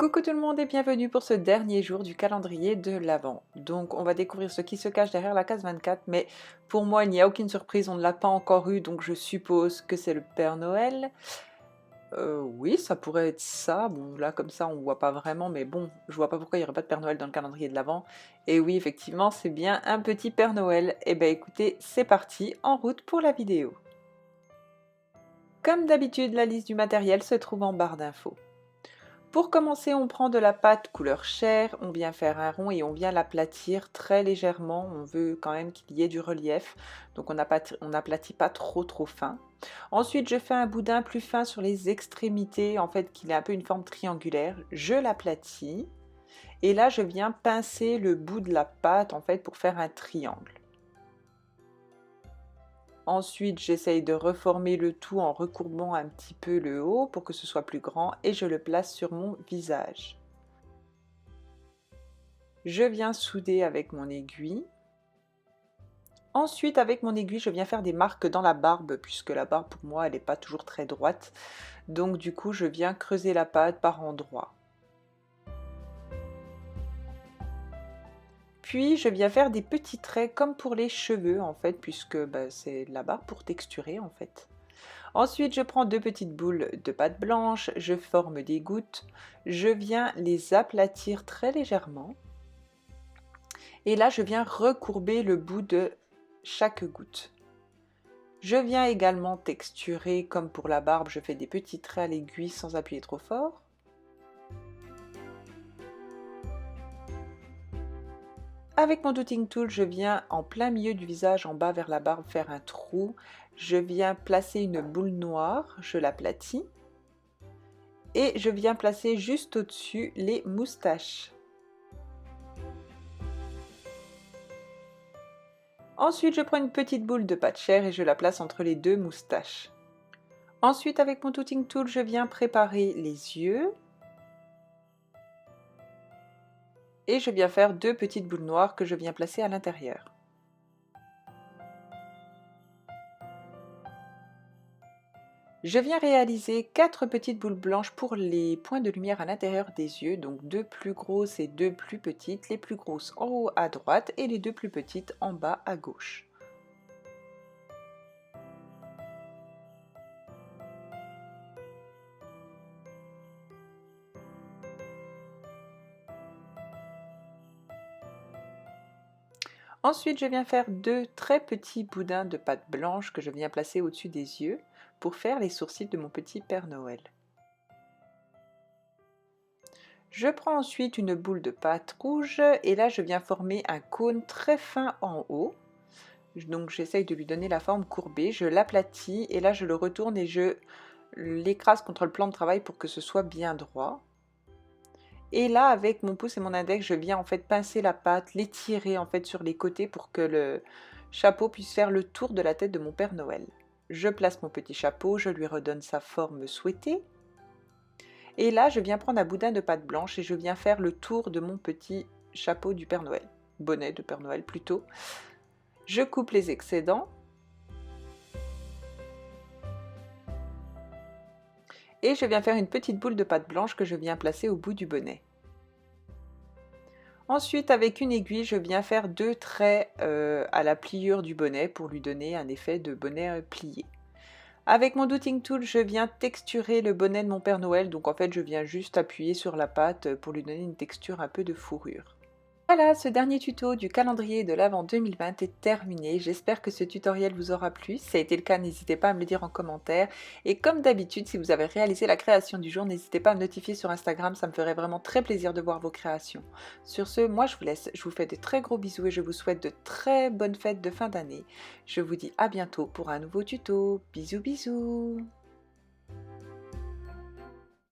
Coucou tout le monde et bienvenue pour ce dernier jour du calendrier de l'Avent. Donc on va découvrir ce qui se cache derrière la case 24, mais pour moi il n'y a aucune surprise, on ne l'a pas encore eu, donc je suppose que c'est le Père Noël. Oui, ça pourrait être ça, bon là comme ça on ne voit pas vraiment, mais bon, je vois pas pourquoi il n'y aurait pas de Père Noël dans le calendrier de l'Avent. Et oui, effectivement, c'est bien un petit Père Noël. Et ben écoutez, c'est parti, en route pour la vidéo. Comme d'habitude, la liste du matériel se trouve en barre d'infos. Pour commencer, on prend de la pâte couleur chair, on vient faire un rond et on vient l'aplatir très légèrement. On veut quand même qu'il y ait du relief, donc on n'aplatit pas trop fin. Ensuite, je fais un boudin plus fin sur les extrémités, en fait qu'il ait un peu une forme triangulaire. Je l'aplatis et là je viens pincer le bout de la pâte en fait pour faire un triangle. Ensuite, j'essaye de reformer le tout en recourbant un petit peu le haut pour que ce soit plus grand et je le place sur mon visage. Je viens souder avec mon aiguille. Ensuite, avec mon aiguille, je viens faire des marques dans la barbe puisque la barbe pour moi, elle n'est pas toujours très droite. Donc du coup, je viens creuser la pâte par endroits. Puis je viens faire des petits traits comme pour les cheveux en fait, puisque c'est de la barbe pour texturer en fait. Ensuite, je prends deux petites boules de pâte blanche, je forme des gouttes, je viens les aplatir très légèrement. Et là, je viens recourber le bout de chaque goutte. Je viens également texturer, comme pour la barbe, je fais des petits traits à l'aiguille sans appuyer trop fort. Avec mon dotting tool, je viens en plein milieu du visage, en bas vers la barbe, faire un trou. Je viens placer une boule noire, je l'aplatis. Et je viens placer juste au-dessus les moustaches. Ensuite, je prends une petite boule de pâte chair et je la place entre les deux moustaches. Ensuite, avec mon dotting tool, je viens préparer les yeux. Et je viens faire deux petites boules noires que je viens placer à l'intérieur. Je viens réaliser 4 petites boules blanches pour les points de lumière à l'intérieur des yeux, donc 2 plus grosses et 2 plus petites, les plus grosses en haut à droite et les 2 plus petites en bas à gauche. Ensuite, je viens faire 2 très petits boudins de pâte blanche que je viens placer au-dessus des yeux pour faire les sourcils de mon petit Père Noël. Je prends ensuite une boule de pâte rouge et là je viens former un cône très fin en haut. Donc j'essaye de lui donner la forme courbée, je l'aplatis et là je le retourne et je l'écrase contre le plan de travail pour que ce soit bien droit. Et là avec mon pouce et mon index, je viens en fait pincer la pâte, l'étirer en fait sur les côtés pour que le chapeau puisse faire le tour de la tête de mon Père Noël. Je place mon petit chapeau, je lui redonne sa forme souhaitée. Et là, je viens prendre un boudin de pâte blanche et je viens faire le tour de mon petit chapeau du Père Noël, bonnet de Père Noël plutôt. Je coupe les excédents. Et je viens faire une petite boule de pâte blanche que je viens placer au bout du bonnet. Ensuite, avec une aiguille, je viens faire 2 traits à la pliure du bonnet pour lui donner un effet de bonnet plié. Avec mon dotting tool, je viens texturer le bonnet de mon Père Noël, donc en fait je viens juste appuyer sur la pâte pour lui donner une texture un peu de fourrure. Voilà, ce dernier tuto du calendrier de l'Avent 2020 est terminé. J'espère que ce tutoriel vous aura plu. Si ça a été le cas, n'hésitez pas à me le dire en commentaire. Et comme d'habitude, si vous avez réalisé la création du jour, n'hésitez pas à me notifier sur Instagram. Ça me ferait vraiment très plaisir de voir vos créations. Sur ce, moi je vous laisse. Je vous fais de très gros bisous et je vous souhaite de très bonnes fêtes de fin d'année. Je vous dis à bientôt pour un nouveau tuto. Bisous bisous!